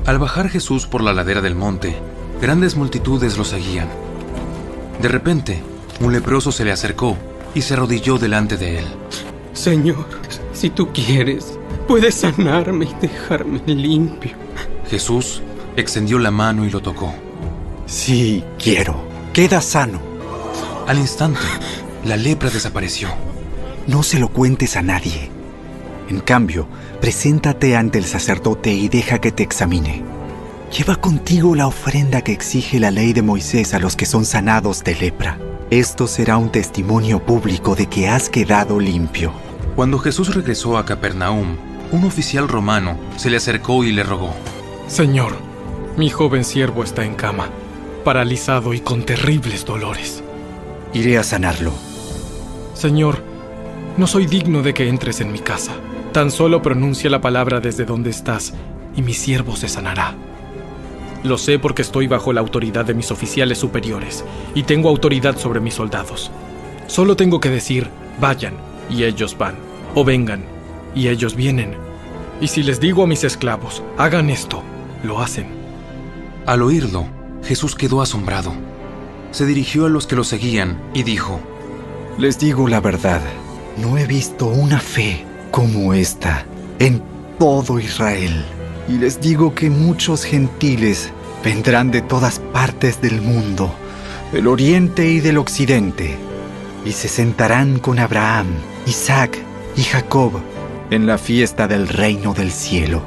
Al bajar Jesús por la ladera del monte, grandes multitudes lo seguían. De repente, un leproso se le acercó y se arrodilló delante de él. Señor, si tú quieres, puedes sanarme y dejarme limpio. Jesús extendió la mano y lo tocó. Sí, quiero. Queda sano. Al instante, la lepra desapareció. No se lo cuentes a nadie. En cambio, preséntate ante el sacerdote y deja que te examine. Lleva contigo la ofrenda que exige la ley de Moisés a los que son sanados de lepra. Esto será un testimonio público de que has quedado limpio. Cuando Jesús regresó a Capernaum, un oficial romano se le acercó y le rogó. Señor, mi joven siervo está en cama, paralizado y con terribles dolores. Iré a sanarlo. Señor, no soy digno de que entres en mi casa. Tan solo pronuncia la palabra desde donde estás y mi siervo se sanará. Lo sé porque estoy bajo la autoridad de mis oficiales superiores y tengo autoridad sobre mis soldados. Solo tengo que decir, vayan, y ellos van, o vengan, y ellos vienen. Y si les digo a mis esclavos, hagan esto, lo hacen. Al oírlo, Jesús quedó asombrado. Se dirigió a los que lo seguían y dijo: Les digo la verdad, no he visto una fe como esta en todo Israel. Y les digo que muchos gentiles vendrán de todas partes del mundo, del oriente y del occidente, y se sentarán con Abraham, Isaac y Jacob en la fiesta del reino del cielo.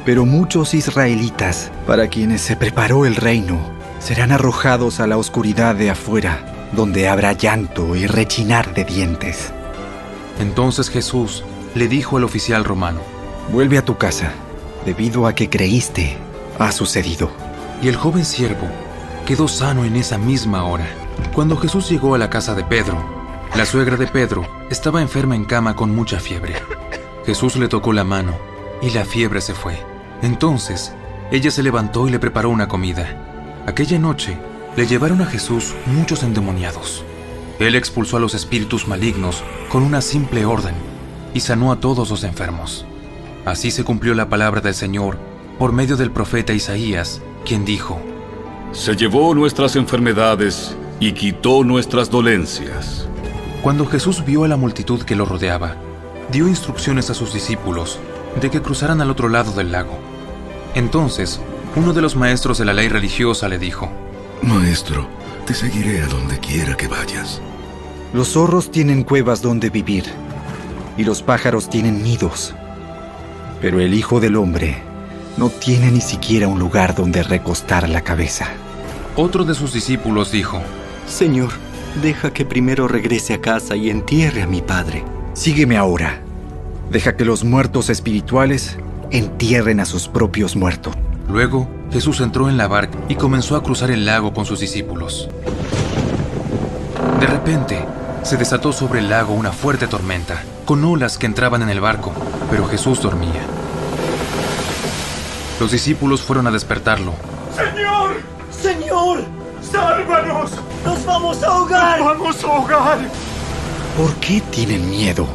Pero muchos israelitas, para quienes se preparó el reino, serán arrojados a la oscuridad de afuera, donde habrá llanto y rechinar de dientes. Entonces Jesús le dijo al oficial romano: Vuelve a tu casa. Debido a que creíste, ha sucedido. Y el joven siervo quedó sano en esa misma hora. Cuando Jesús llegó a la casa de Pedro, la suegra de Pedro estaba enferma en cama con mucha fiebre. Jesús le tocó la mano y la fiebre se fue. Entonces, ella se levantó y le preparó una comida. Aquella noche, le llevaron a Jesús muchos endemoniados. Él expulsó a los espíritus malignos con una simple orden y sanó a todos los enfermos. Así se cumplió la palabra del Señor por medio del profeta Isaías, quien dijo: Se llevó nuestras enfermedades y quitó nuestras dolencias. Cuando Jesús vio a la multitud que lo rodeaba, dio instrucciones a sus discípulos de que cruzaran al otro lado del lago. Entonces, uno de los maestros de la ley religiosa le dijo: Maestro, te seguiré a donde quiera que vayas. Los zorros tienen cuevas donde vivir, y los pájaros tienen nidos. Pero el Hijo del Hombre no tiene ni siquiera un lugar donde recostar la cabeza. Otro de sus discípulos dijo: Señor, deja que primero regrese a casa y entierre a mi padre. Sígueme ahora. Deja que los muertos espirituales entierren a sus propios muertos. Luego, Jesús entró en la barca y comenzó a cruzar el lago con sus discípulos. De repente, se desató sobre el lago una fuerte tormenta, con olas que entraban en el barco, pero Jesús dormía. Los discípulos fueron a despertarlo. ¡Señor! ¡Señor! ¡Sálvanos! ¡Nos vamos a ahogar! ¡Nos vamos a ahogar! ¿Por qué tienen miedo?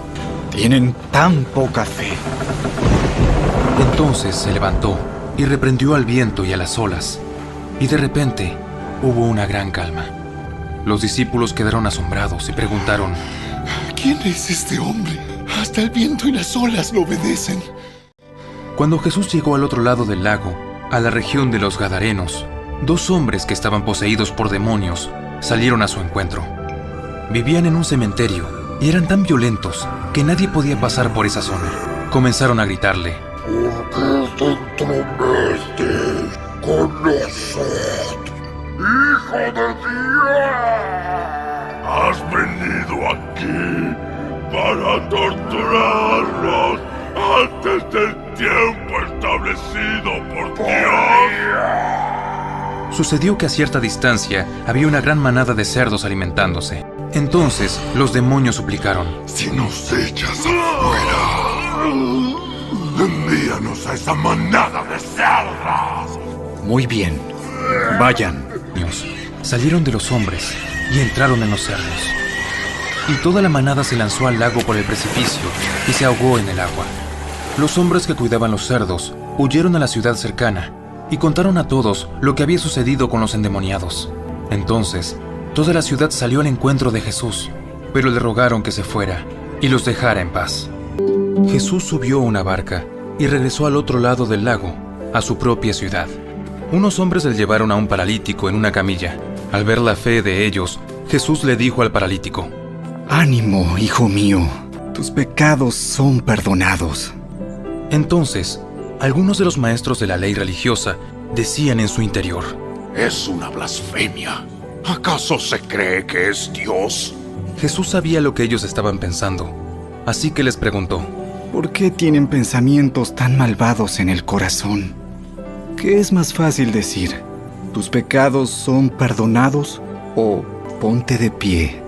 Tienen tan poca fe. Entonces se levantó y reprendió al viento y a las olas, y de repente hubo una gran calma. Los discípulos quedaron asombrados y preguntaron: ¿Quién es este hombre? Hasta el viento y las olas lo obedecen. Cuando Jesús llegó al otro lado del lago, a la región de los Gadarenos, dos hombres que estaban poseídos por demonios salieron a su encuentro. Vivían en un cementerio y eran tan violentos que nadie podía pasar por esa zona. Comenzaron a gritarle: ¿Por qué te entrometes con nosotros, Hijo de Dios? Has venido aquí para torturarnos antes del tiempo establecido por Dios. Sucedió que a cierta distancia había una gran manada de cerdos alimentándose. Entonces los demonios suplicaron: Si nos echas afuera, envíanos a esa manada de cerdos. Muy bien, vayan. Salieron de los hombres y entraron en los cerdos. Y toda la manada se lanzó al lago por el precipicio y se ahogó en el agua. Los hombres que cuidaban los cerdos huyeron a la ciudad cercana y contaron a todos lo que había sucedido con los endemoniados. Entonces, toda la ciudad salió al encuentro de Jesús, pero le rogaron que se fuera y los dejara en paz. Jesús subió a una barca y regresó al otro lado del lago, a su propia ciudad. Unos hombres le llevaron a un paralítico en una camilla. Al ver la fe de ellos, Jesús le dijo al paralítico: Ánimo, hijo mío, tus pecados son perdonados. Entonces, algunos de los maestros de la ley religiosa decían en su interior: Es una blasfemia. ¿Acaso se cree que es Dios? Jesús sabía lo que ellos estaban pensando, así que les preguntó: ¿Por qué tienen pensamientos tan malvados en el corazón? ¿Qué es más fácil decir? ¿Tus pecados son perdonados? O ponte de pie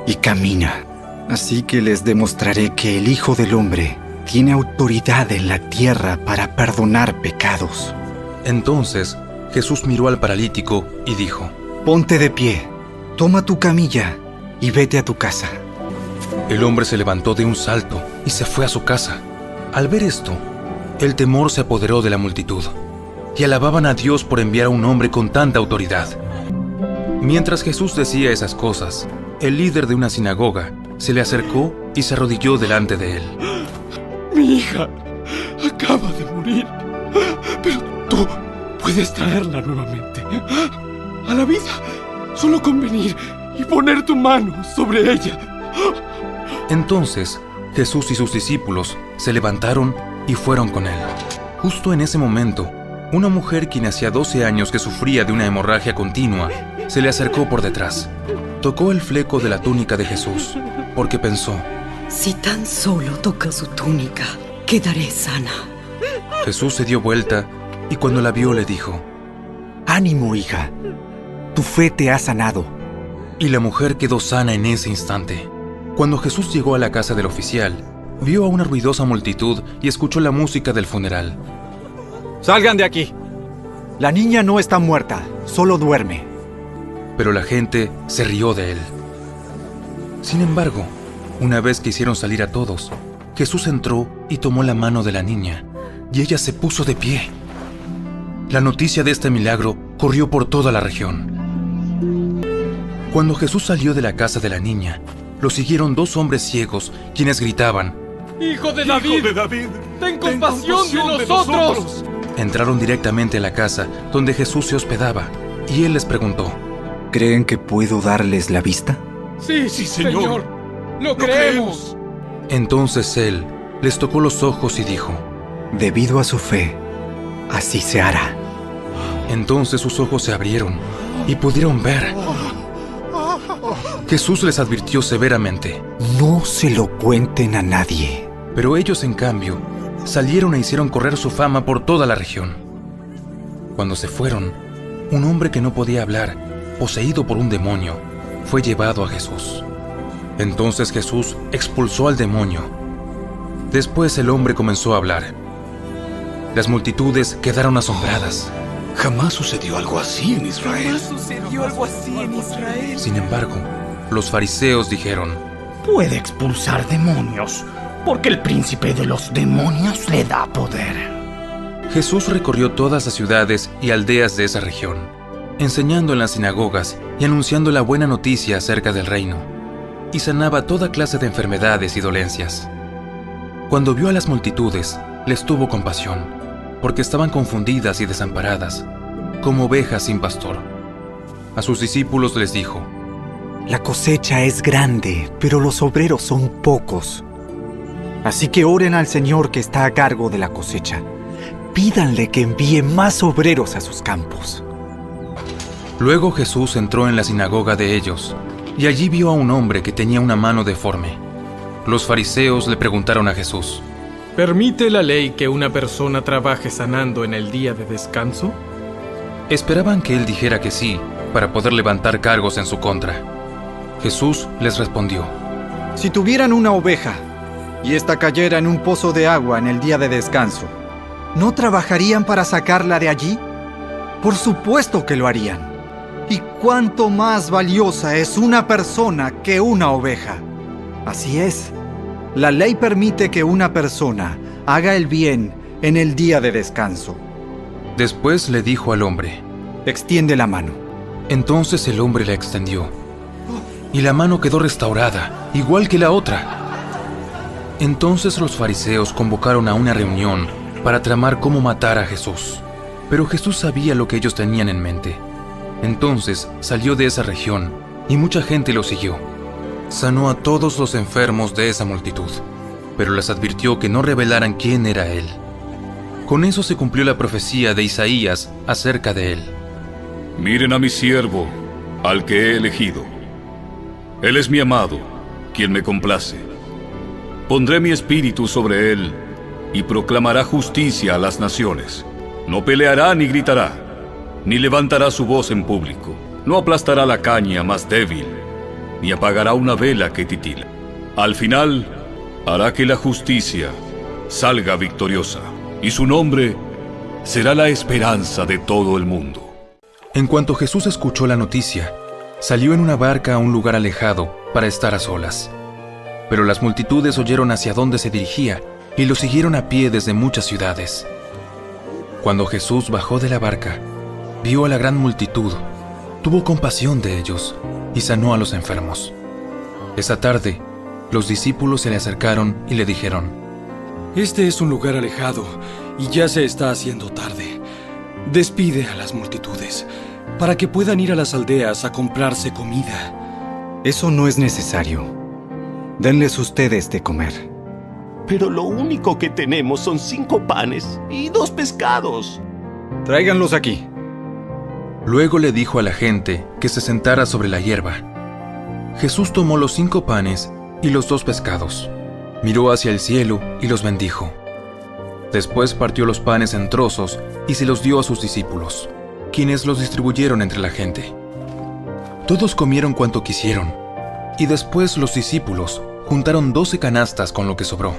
y camina. Así que les demostraré que el Hijo del Hombre tiene autoridad en la tierra para perdonar pecados. Entonces, Jesús miró al paralítico y dijo: Ponte de pie, toma tu camilla y vete a tu casa. El hombre se levantó de un salto y se fue a su casa. Al ver esto, el temor se apoderó de la multitud, y alababan a Dios por enviar a un hombre con tanta autoridad. Mientras Jesús decía esas cosas, el líder de una sinagoga se le acercó y se arrodilló delante de él. Mi hija acaba de morir, pero tú puedes traerla nuevamente a la vida, solo con venir y poner tu mano sobre ella. Entonces, Jesús y sus discípulos se levantaron y fueron con él. Justo en ese momento, una mujer quien hacía 12 años que sufría de una hemorragia continua, se le acercó por detrás. Tocó el fleco de la túnica de Jesús, porque pensó: Si tan solo toco su túnica, quedaré sana. Jesús se dio vuelta y cuando la vio le dijo: Ánimo, hija, tu fe te ha sanado. Y la mujer quedó sana en ese instante. Cuando Jesús llegó a la casa del oficial, vio a una ruidosa multitud y escuchó la música del funeral. ¡Salgan de aquí! La niña no está muerta, solo duerme. Pero la gente se rió de él. Sin embargo, una vez que hicieron salir a todos, Jesús entró y tomó la mano de la niña, y ella se puso de pie. La noticia de este milagro corrió por toda la región. Cuando Jesús salió de la casa de la niña, lo siguieron 2 hombres ciegos, quienes gritaban: ¡Hijo de David! ¡Ten compasión de nosotros! Entraron directamente a la casa donde Jesús se hospedaba, y él les preguntó: ¿Creen que puedo darles la vista? Sí, Señor. ¡Lo creemos! Entonces él les tocó los ojos y dijo: Debido a su fe, así se hará. Entonces sus ojos se abrieron y pudieron ver. Jesús les advirtió severamente: No se lo cuenten a nadie. Pero ellos, en cambio, salieron e hicieron correr su fama por toda la región. Cuando se fueron, un hombre que no podía hablar, poseído por un demonio, fue llevado a Jesús. Entonces Jesús expulsó al demonio. Después el hombre comenzó a hablar. Las multitudes quedaron asombradas. Jamás sucedió algo así en Israel. Sin embargo, los fariseos dijeron: Puede expulsar demonios, porque el príncipe de los demonios le da poder. Jesús recorrió todas las ciudades y aldeas de esa región, enseñando en las sinagogas y anunciando la buena noticia acerca del reino, y sanaba toda clase de enfermedades y dolencias. Cuando vio a las multitudes, les tuvo compasión, porque estaban confundidas y desamparadas, como ovejas sin pastor. A sus discípulos les dijo: La cosecha es grande, pero los obreros son pocos. Así que oren al Señor que está a cargo de la cosecha. Pídanle que envíe más obreros a sus campos. Luego Jesús entró en la sinagoga de ellos, y allí vio a un hombre que tenía una mano deforme. Los fariseos le preguntaron a Jesús: ¿Permite la ley que una persona trabaje sanando en el día de descanso? Esperaban que él dijera que sí, para poder levantar cargos en su contra. Jesús les respondió: Si tuvieran una oveja, y ésta cayera en un pozo de agua en el día de descanso, ¿no trabajarían para sacarla de allí? Por supuesto que lo harían. ¿Y cuánto más valiosa es una persona que una oveja? Así es. La ley permite que una persona haga el bien en el día de descanso. Después le dijo al hombre: extiende la mano. Entonces el hombre la extendió, y la mano quedó restaurada, igual que la otra. Entonces los fariseos convocaron a una reunión para tramar cómo matar a Jesús. Pero Jesús sabía lo que ellos tenían en mente. Entonces salió de esa región, y mucha gente lo siguió. Sanó a todos los enfermos de esa multitud, pero les advirtió que no revelaran quién era él. Con eso se cumplió la profecía de Isaías acerca de él. Miren a mi siervo, al que he elegido. Él es mi amado, quien me complace. Pondré mi espíritu sobre él y proclamará justicia a las naciones. No peleará ni gritará, ni levantará su voz en público. No aplastará la caña más débil, ni apagará una vela que titila. Al final, hará que la justicia salga victoriosa, y su nombre será la esperanza de todo el mundo. En cuanto Jesús escuchó la noticia, salió en una barca a un lugar alejado para estar a solas. Pero las multitudes oyeron hacia dónde se dirigía y lo siguieron a pie desde muchas ciudades. Cuando Jesús bajó de la barca, vio a la gran multitud, tuvo compasión de ellos y sanó a los enfermos. Esa tarde, los discípulos se le acercaron y le dijeron: Este es un lugar alejado y ya se está haciendo tarde. Despide a las multitudes para que puedan ir a las aldeas a comprarse comida. Eso no es necesario. Denles ustedes de comer. Pero lo único que tenemos son 5 panes y 2 pescados. Tráiganlos aquí. Luego le dijo a la gente que se sentara sobre la hierba. Jesús tomó los 5 panes y los 2 pescados, miró hacia el cielo y los bendijo. Después partió los panes en trozos y se los dio a sus discípulos, quienes los distribuyeron entre la gente. Todos comieron cuanto quisieron, y después los discípulos juntaron 12 canastas con lo que sobró.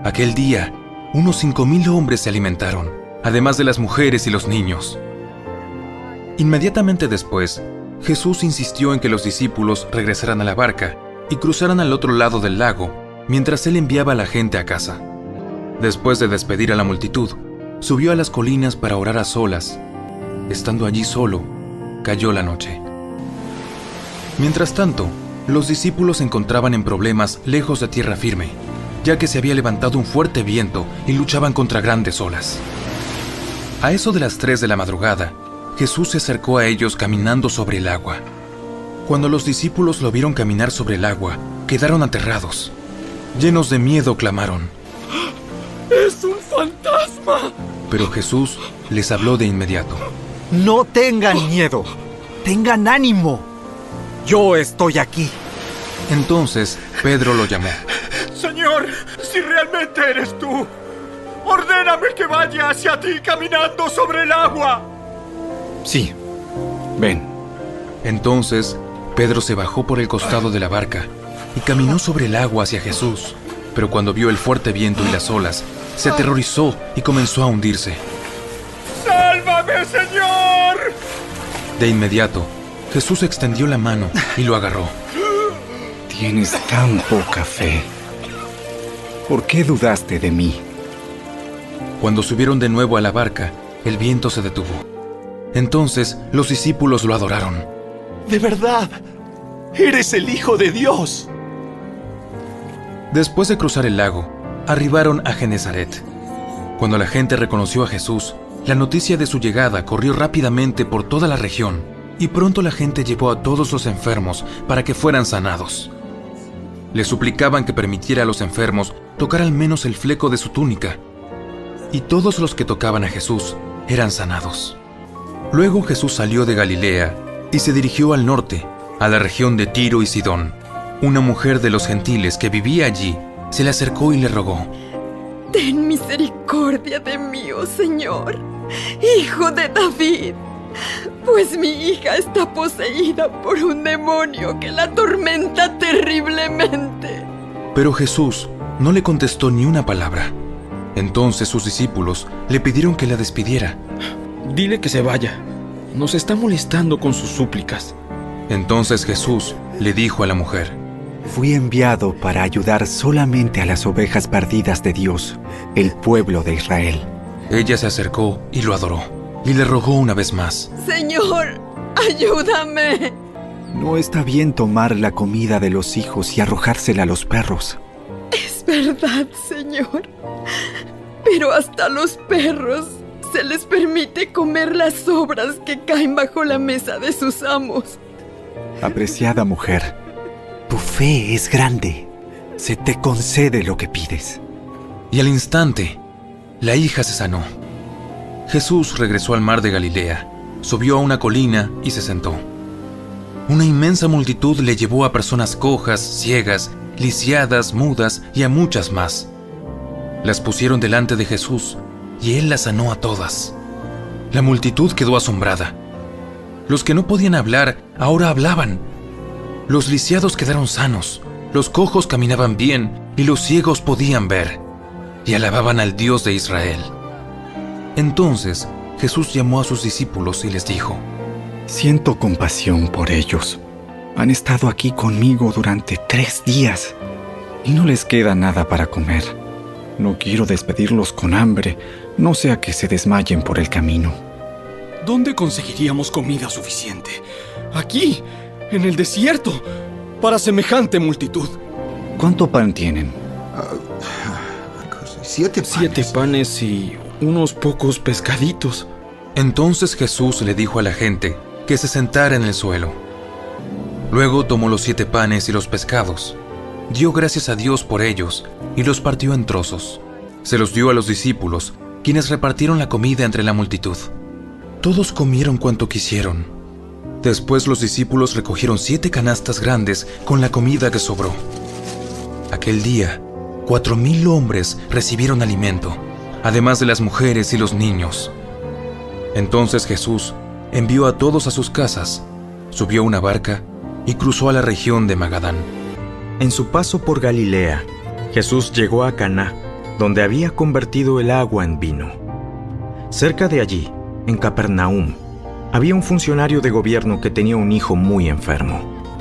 Aquel día, unos 5,000 hombres se alimentaron, además de las mujeres y los niños. Inmediatamente después, Jesús insistió en que los discípulos regresaran a la barca y cruzaran al otro lado del lago, mientras él enviaba a la gente a casa. Después de despedir a la multitud, subió a las colinas para orar a solas. Estando allí solo, cayó la noche. Mientras tanto, los discípulos se encontraban en problemas lejos de tierra firme, ya que se había levantado un fuerte viento y luchaban contra grandes olas. A eso de las 3 de la madrugada, Jesús se acercó a ellos caminando sobre el agua. Cuando los discípulos lo vieron caminar sobre el agua, quedaron aterrados. Llenos de miedo, clamaron: ¡Es un fantasma! Pero Jesús les habló de inmediato. No tengan miedo. Tengan ánimo. Yo estoy aquí. Entonces Pedro lo llamó. Señor, si realmente eres tú, ordéname que vaya hacia ti caminando sobre el agua. Sí. Ven. Entonces Pedro se bajó por el costado de la barca y caminó sobre el agua hacia Jesús. Pero cuando vio el fuerte viento y las olas, se aterrorizó y comenzó a hundirse. ¡Sálvame, Señor! De inmediato, Jesús extendió la mano y lo agarró. Tienes tan poca fe. ¿Por qué dudaste de mí? Cuando subieron de nuevo a la barca, el viento se detuvo. Entonces los discípulos lo adoraron. ¡De verdad! ¡Eres el Hijo de Dios! Después de cruzar el lago, arribaron a Genesaret. Cuando la gente reconoció a Jesús, la noticia de su llegada corrió rápidamente por toda la región, y pronto la gente llevó a todos los enfermos para que fueran sanados. Le suplicaban que permitiera a los enfermos tocar al menos el fleco de su túnica, y todos los que tocaban a Jesús eran sanados. Luego Jesús salió de Galilea y se dirigió al norte, a la región de Tiro y Sidón. Una mujer de los gentiles que vivía allí se le acercó y le rogó: Ten misericordia de mí, oh Señor, Hijo de David, pues mi hija está poseída por un demonio que la atormenta terriblemente. Pero Jesús no le contestó ni una palabra. Entonces sus discípulos le pidieron que la despidiera. Dile que se vaya. Nos está molestando con sus súplicas. Entonces Jesús le dijo a la mujer: Fui enviado para ayudar solamente a las ovejas perdidas de Dios, el pueblo de Israel. Ella se acercó y lo adoró, y le rogó una vez más. Señor, ayúdame. No está bien tomar la comida de los hijos y arrojársela a los perros. Es verdad, Señor. Pero hasta los perros se les permite comer las sobras que caen bajo la mesa de sus amos. Apreciada mujer, tu fe es grande. Se te concede lo que pides. Y al instante, la hija se sanó. Jesús regresó al mar de Galilea, subió a una colina y se sentó. Una inmensa multitud le llevó a personas cojas, ciegas, lisiadas, mudas y a muchas más. Las pusieron delante de Jesús y él las sanó a todas. La multitud quedó asombrada. Los que no podían hablar ahora hablaban. Los lisiados quedaron sanos, los cojos caminaban bien y los ciegos podían ver, y alababan al Dios de Israel. Entonces Jesús llamó a sus discípulos y les dijo: Siento compasión por ellos. Han estado aquí conmigo durante 3 días y no les queda nada para comer. No quiero despedirlos con hambre, no sea que se desmayen por el camino. ¿Dónde conseguiríamos comida suficiente? Aquí, en el desierto, para semejante multitud. ¿Cuánto pan tienen? 7 panes. 7 panes y unos pocos pescaditos. Entonces Jesús le dijo a la gente que se sentara en el suelo. Luego tomó los 7 panes y los pescados, dio gracias a Dios por ellos y los partió en trozos. Se los dio a los discípulos, quienes repartieron la comida entre la multitud. Todos comieron cuanto quisieron. Después los discípulos recogieron 7 canastas grandes con la comida que sobró. Aquel día, 4,000 hombres recibieron alimento, además de las mujeres y los niños. Entonces Jesús envió a todos a sus casas, subió a una barca y cruzó a la región de Magadán. En su paso por Galilea, Jesús llegó a Caná, donde había convertido el agua en vino. Cerca de allí, en Capernaum, había un funcionario de gobierno que tenía un hijo muy enfermo.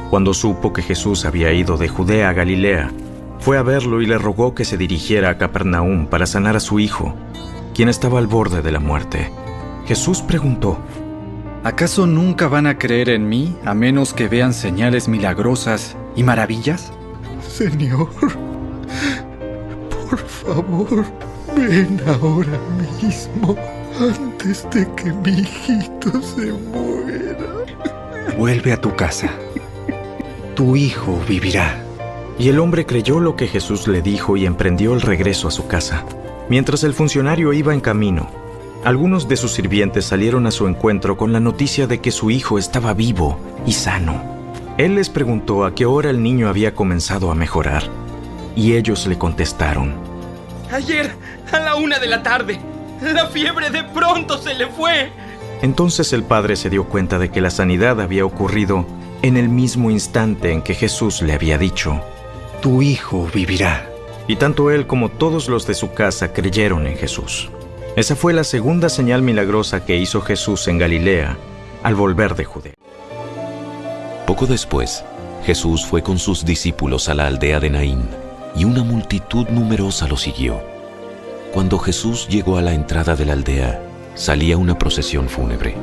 Cuando supo que Jesús había ido de Judea a Galilea, fue a verlo y le rogó que se dirigiera a Capernaum para sanar a su hijo, quien estaba al borde de la muerte. Jesús preguntó: ¿Acaso nunca van a creer en mí a menos que vean señales milagrosas y maravillas? Señor, por favor, ven ahora mismo, antes de que mi hijito se muera. Vuelve a tu casa. Tu hijo vivirá. Y el hombre creyó lo que Jesús le dijo y emprendió el regreso a su casa. Mientras el funcionario iba en camino, algunos de sus sirvientes salieron a su encuentro con la noticia de que su hijo estaba vivo y sano. Él les preguntó a qué hora el niño había comenzado a mejorar, y ellos le contestaron: Ayer, a la 1 de la tarde, la fiebre de pronto se le fue. Entonces el padre se dio cuenta de que la sanidad había ocurrido en el mismo instante en que Jesús le había dicho: Tu hijo vivirá. Y tanto él como todos los de su casa creyeron en Jesús. Esa fue la segunda señal milagrosa que hizo Jesús en Galilea al volver de Judea. Poco después, Jesús fue con sus discípulos a la aldea de Naín, y una multitud numerosa lo siguió. Cuando Jesús llegó a la entrada de la aldea, salía una procesión fúnebre.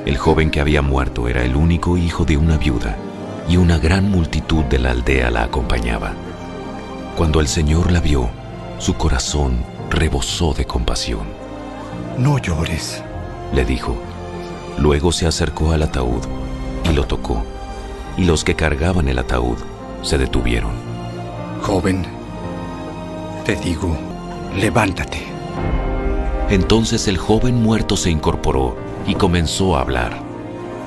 El joven que había muerto era el único hijo de una viuda, y una gran multitud de la aldea la acompañaba. Cuando el Señor la vio, su corazón rebosó de compasión. No llores, le dijo. Luego se acercó al ataúd y lo tocó, y los que cargaban el ataúd se detuvieron. Joven, te digo, levántate. Entonces el joven muerto se incorporó y comenzó a hablar,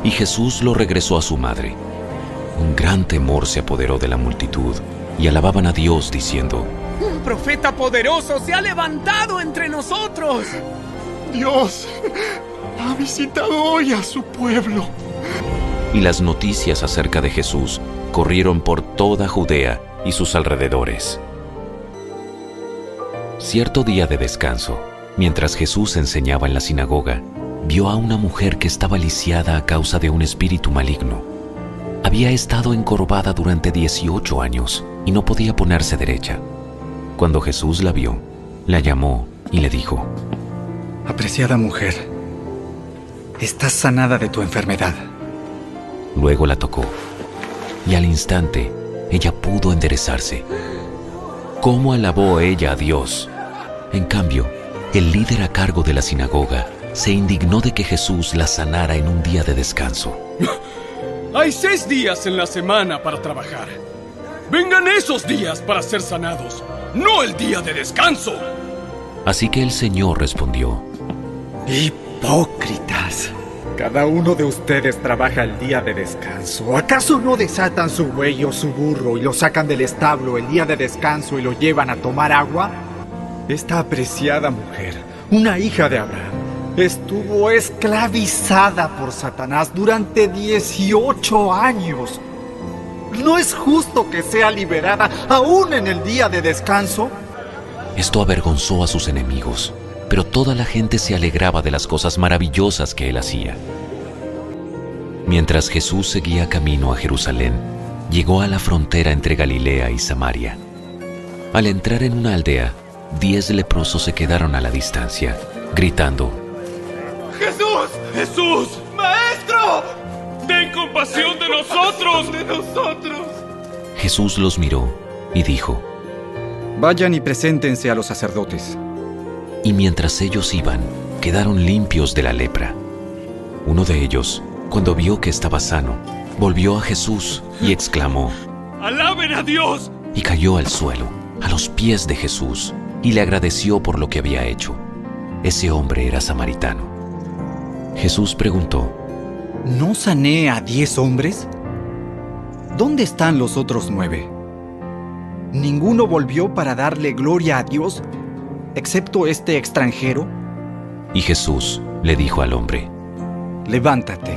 y Jesús lo regresó a su madre. Un gran temor se apoderó de la multitud, y alababan a Dios diciendo: ¡Un profeta poderoso se ha levantado entre nosotros! Dios ha visitado hoy a su pueblo. Y las noticias acerca de Jesús corrieron por toda Judea y sus alrededores. Cierto día de descanso, mientras Jesús enseñaba en la sinagoga, vio a una mujer que estaba lisiada a causa de un espíritu maligno. Había estado encorvada durante 18 años y no podía ponerse derecha. Cuando Jesús la vio, la llamó y le dijo: Apreciada mujer, estás sanada de tu enfermedad. Luego la tocó, y al instante ella pudo enderezarse. ¿Cómo alabó ella a Dios? En cambio, el líder a cargo de la sinagoga se indignó de que Jesús la sanara en un día de descanso. Hay 6 días en la semana para trabajar. Vengan esos días para ser sanados, no el día de descanso. Así que el Señor respondió: Hipócritas. Cada uno de ustedes trabaja el día de descanso. ¿Acaso no desatan su buey o su burro y lo sacan del establo el día de descanso y lo llevan a tomar agua? Esta apreciada mujer, una hija de Abraham, estuvo esclavizada por Satanás durante 18 años. ¿No es justo que sea liberada aún en el día de descanso? Esto avergonzó a sus enemigos, pero toda la gente se alegraba de las cosas maravillosas que él hacía. Mientras Jesús seguía camino a Jerusalén, llegó a la frontera entre Galilea y Samaria. Al entrar en una aldea, 10 leprosos se quedaron a la distancia, gritando: ¡Jesús! ¡Jesús! ¡Maestro! ¡Ten compasión de nosotros! ¡De nosotros! Jesús los miró y dijo: Vayan y preséntense a los sacerdotes. Y mientras ellos iban, quedaron limpios de la lepra. Uno de ellos, cuando vio que estaba sano, volvió a Jesús y exclamó: ¡Alaben a Dios! Y cayó al suelo, a los pies de Jesús, y le agradeció por lo que había hecho. Ese hombre era samaritano. Jesús preguntó: ¿No sané a 10 hombres? ¿Dónde están los otros 9? ¿Ninguno volvió para darle gloria a Dios, excepto este extranjero? Y Jesús le dijo al hombre: Levántate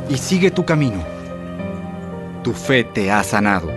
y sigue tu camino. Tu fe te ha sanado.